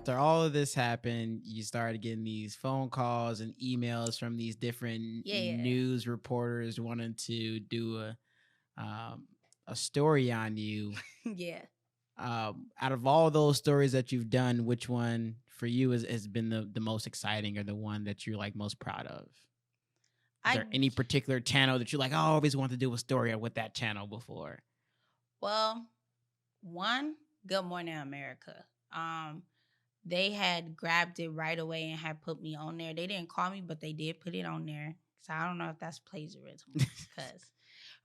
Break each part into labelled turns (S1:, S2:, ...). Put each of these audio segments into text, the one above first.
S1: after all of this happened, you started getting these phone calls and emails from these different
S2: Yeah.
S1: news reporters wanting to do a story on you.
S2: Yeah.
S1: Out of all those stories that you've done, which one for you has been the most exciting, or the one that you're like most proud of? Is there any particular channel that you're like, oh, I always wanted to do a story with that channel before?
S2: Well, one, Good Morning America. They had grabbed it right away and had put me on there. They didn't call me, but they did put it on there. So I don't know if that's plagiarism,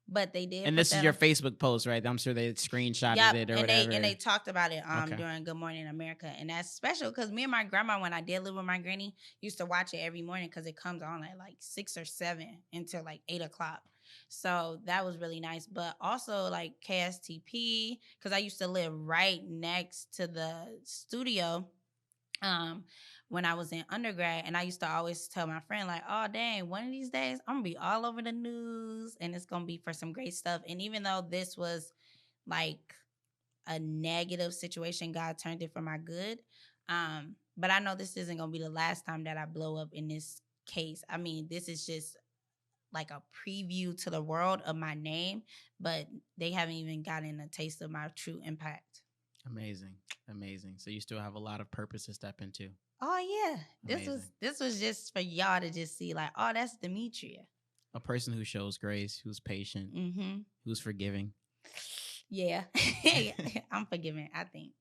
S2: but they did.
S1: And this is your Facebook post, right? I'm sure they screenshotted it or whatever.
S2: And they talked about it
S1: Okay.
S2: during Good Morning America, and that's special because me and my grandma, when I did live with my granny, used to watch it every morning because it comes on at like 6 or 7 until like 8 o'clock. So that was really nice. But also like KSTP, because I used to live right next to the studio when I was in undergrad, and I used to always tell my friend like, oh dang, one of these days I'm gonna be all over the news and it's gonna be for some great stuff. And even though this was like a negative situation, God turned it for my good. But I know this isn't gonna be the last time that I blow up in this case. I mean, this is just like a preview to the world of my name, but they haven't even gotten a taste of my true impact.
S1: Amazing. So you still have a lot of purpose to step into.
S2: Oh yeah. This was just for y'all to just see like, oh, that's Demetria.
S1: A person who shows grace, who's patient, who's forgiving.
S2: Yeah. I'm forgiving, I think.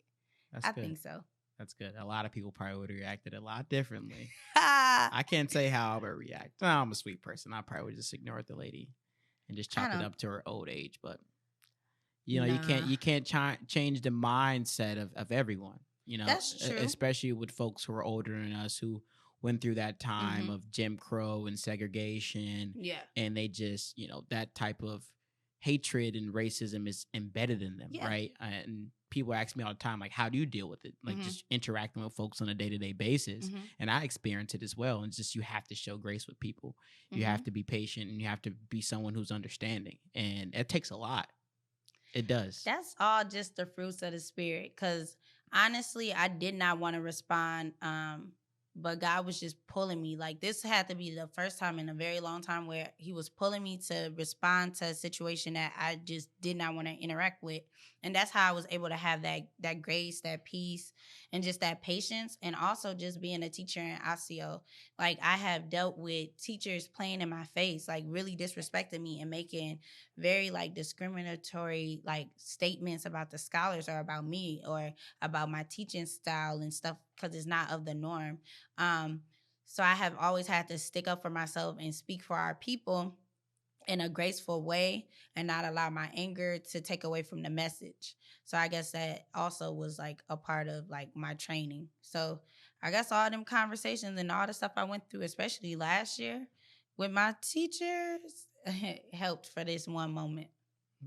S2: I think so.
S1: That's good. A lot of people probably would have reacted a lot differently. I can't say how I would react. No, I'm a sweet person. I probably would just ignore the lady and just chalk it up to her old age. But you know, you can't change the mindset of everyone. You know,
S2: that's true.
S1: Especially with folks who are older than us who went through that time of Jim Crow and segregation.
S2: Yeah.
S1: And they just, you know, that type of hatred and racism is embedded in them, right? And people ask me all the time, like, how do you deal with it? Like, just interacting with folks on a day-to-day basis. And I experience it as well. And it's just, you have to show grace with people. You have to be patient, and you have to be someone who's understanding. And it takes a lot. It does.
S2: That's all just the fruits of the spirit. Because honestly, I did not want to respond. But God was just pulling me. Like, this had to be the first time in a very long time where he was pulling me to respond to a situation that I just did not want to interact with. And that's how I was able to have that grace, that peace, and just that patience. And also just being a teacher in ASIO. Like, I have dealt with teachers playing in my face, like really disrespecting me and making very like discriminatory like statements about the scholars or about me or about my teaching style and stuff, because it's not of the norm. So I have always had to stick up for myself and speak for our people in a graceful way and not allow my anger to take away from the message. So I guess that also was like a part of like my training. So I guess all them conversations and all the stuff I went through, especially last year with my teachers, helped for this one moment.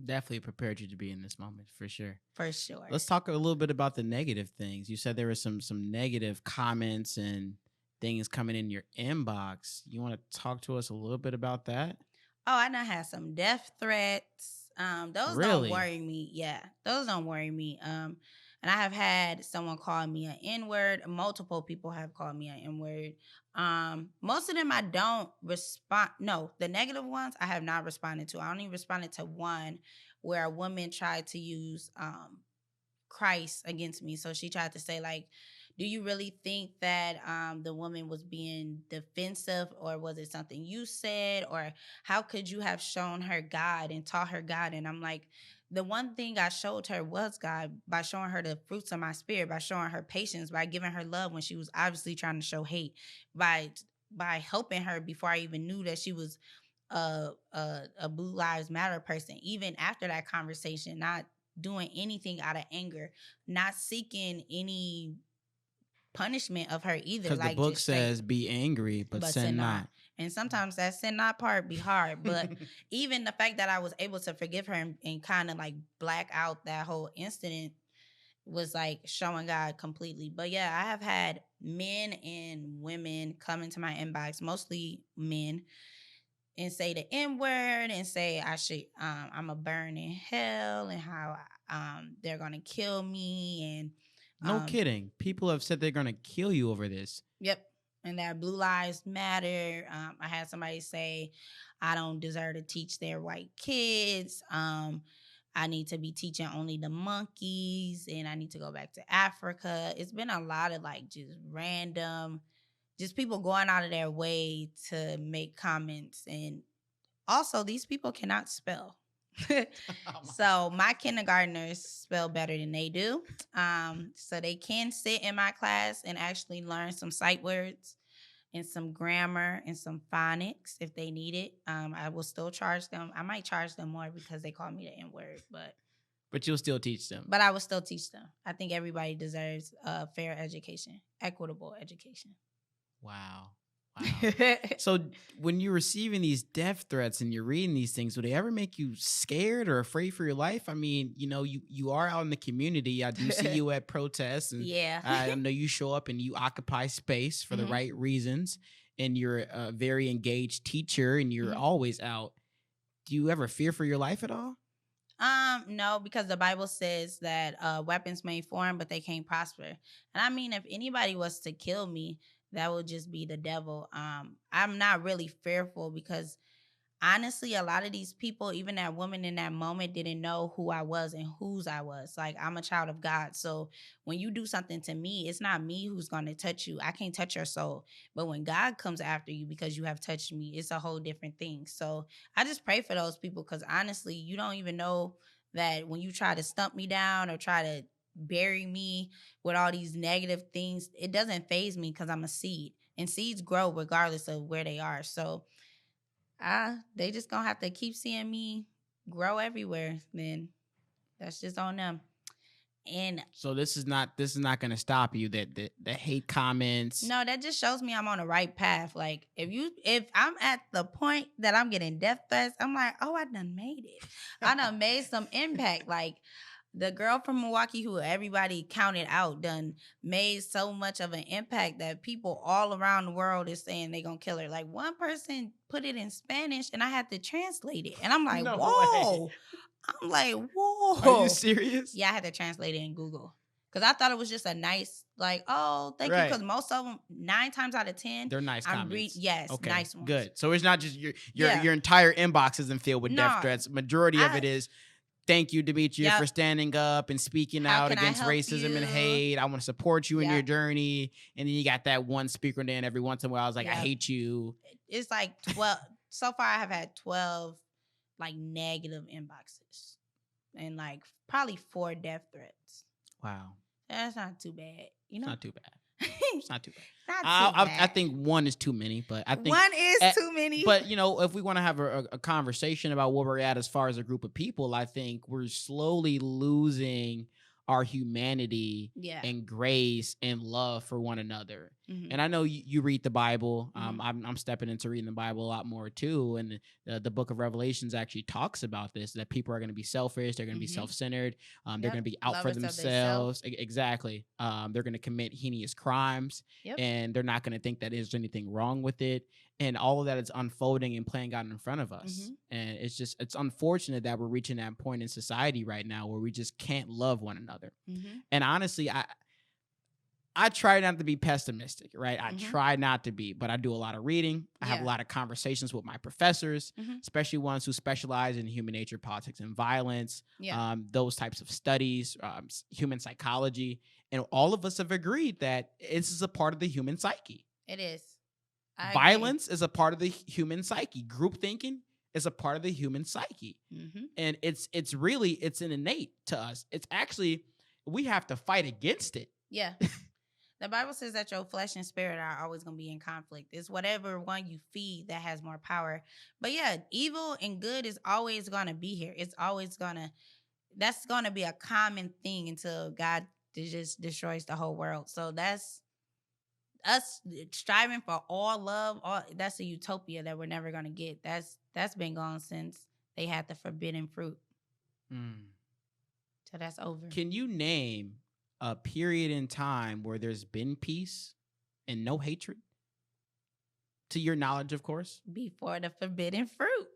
S1: Definitely prepared you to be in this moment, for sure.
S2: For sure.
S1: Let's talk a little bit about the negative things. You said there were some negative comments and things coming in your inbox. You want to talk to us a little bit about that?
S2: Oh, I done had some death threats. Those don't worry me. Yeah, those don't worry me. And I have had someone call me an N-word. Multiple people have called me an N-word. Most of them I don't respond. No, the negative ones I have not responded to. I only responded to one where a woman tried to use Christ against me. So she tried to say like, do you really think that the woman was being defensive, or was it something you said, or how could you have shown her God and taught her God? And I'm like, the one thing I showed her was God by showing her the fruits of my spirit, by showing her patience, by giving her love when she was obviously trying to show hate, by helping her before I even knew that she was a Blue Lives Matter person. Even after that conversation, not doing anything out of anger, not seeking any punishment of her either.
S1: Because
S2: like
S1: the book says be angry but sin not.
S2: And sometimes that sin not part be hard. But even the fact that I was able to forgive her and kind of like black out that whole incident was like showing God completely. But yeah, I have had men and women come into my inbox, mostly men, and say the N-word and say I should I'm a burn in hell and how they're gonna kill me and
S1: No kidding. People have said they're going to kill you over this.
S2: Yep. And that Blue Lives Matter. I had somebody say, I don't deserve to teach their white kids. I need to be teaching only the monkeys, and I need to go back to Africa. It's been a lot of like just random, just people going out of their way to make comments. And also, these people cannot spell. So my kindergartners spell better than they do. So they can sit in my class and actually learn some sight words and some grammar and some phonics if they need it. I will still charge them. I might charge them more because they call me the N-word,
S1: but you'll still teach them.
S2: But I will still teach them. I think everybody deserves a fair education, equitable education.
S1: Wow. So when you're receiving these death threats and you're reading these things, do they ever make you scared or afraid for your life? I mean, you are out in the community. I do see you at protests, and
S2: yeah,
S1: I know you show up and you occupy space for the right reasons, and you're a very engaged teacher, and you're always out. Do you ever fear for your life at all?
S2: No, because the Bible says that weapons may form, but they can't prosper. And I mean, if anybody was to kill me, that would just be the devil. I'm not really fearful because honestly, a lot of these people, even that woman in that moment, didn't know who I was and whose I was. Like, I'm a child of God. So when you do something to me, it's not me who's going to touch you. I can't touch your soul. But when God comes after you because you have touched me, it's a whole different thing. So I just pray for those people because honestly, you don't even know that when you try to stump me down or try to bury me with all these negative things, it doesn't faze me because I'm a seed. And seeds grow regardless of where they are. So they just gonna have to keep seeing me grow everywhere. Then that's just on them. And
S1: so this is not gonna stop you. That the hate comments.
S2: No, that just shows me I'm on the right path. Like if I'm at the point that I'm getting death threats, I'm like, oh, I done made it. I done made some impact. Like the girl from Milwaukee who everybody counted out done made so much of an impact that people all around the world is saying they gonna kill her. Like one person put it in Spanish and I had to translate it. And I'm like,
S1: No
S2: whoa.
S1: way.
S2: I'm like, whoa.
S1: Are you serious?
S2: Yeah, I had to translate it in Google. Because I thought it was just a nice, like, oh, thank you. Because most of them, 9 times out of 10,
S1: they're nice comments.
S2: Yes, okay, nice ones.
S1: Good. So it's not just your entire inbox isn't filled with death threats. Majority of it is, thank you, Demetria, for standing up and speaking out against racism and hate. I want to support you in your journey. And then you got that one speaker then every once in a while I was like, I hate you.
S2: It's like 12. So far I have had 12 like negative inboxes and like probably 4 death threats.
S1: Wow.
S2: That's not too bad.
S1: It's not too bad. It's not too bad.
S2: I
S1: think 1 is too many, but I think
S2: 1 is too many.
S1: But if we want to have a conversation about where we're at as far as a group of people, I think we're slowly losing our humanity and grace and love for one another. Mm-hmm. And I know you read the Bible. Mm-hmm. I'm stepping into reading the Bible a lot more too. And the book of Revelations actually talks about this, that people are going to be selfish. They're going to be self-centered. They're going to be out for themselves. Exactly. They're going to commit heinous crimes and they're not going to think that there's anything wrong with it. And all of that is unfolding and playing out in front of us. Mm-hmm. And it's unfortunate that we're reaching that point in society right now where we just can't love one another. Mm-hmm. And honestly, I try not to be pessimistic, right? I try not to be, but I do a lot of reading. I have a lot of conversations with my professors, especially ones who specialize in human nature, politics, and violence, those types of studies, human psychology. And all of us have agreed that this is a part of the human psyche.
S2: It is.
S1: Violence is a part of the human psyche. Group thinking is a part of the human psyche. Mm-hmm. And it's an innate to us. It's actually, we have to fight against it.
S2: Yeah. The Bible says that your flesh and spirit are always going to be in conflict. It's whatever one you feed that has more power. But yeah, evil and good is always going to be here. It's always that's going to be a common thing until God just destroys the whole world. So that's us striving for all love. That's a utopia that we're never going to get. That's been gone since they had the forbidden fruit. So that's over.
S1: Can you name a period in time where there's been peace and no hatred? To your knowledge, of course.
S2: Before the forbidden fruit.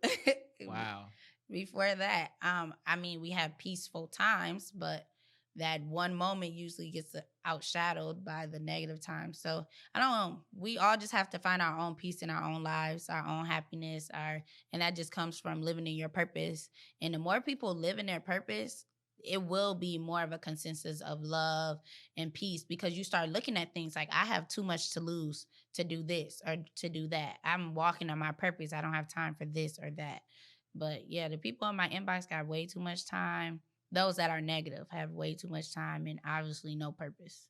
S1: Wow.
S2: Before that, I mean, we had peaceful times, but that one moment usually gets outshadowed by the negative times. So I don't know. We all just have to find our own peace in our own lives, our own happiness, and that just comes from living in your purpose. And the more people live in their purpose, it will be more of a consensus of love and peace, because you start looking at things like, I have too much to lose to do this or to do that. I'm walking on my purpose. I don't have time for this or that. But yeah, the people in my inbox got way too much time. Those that are negative have way too much time and obviously no purpose.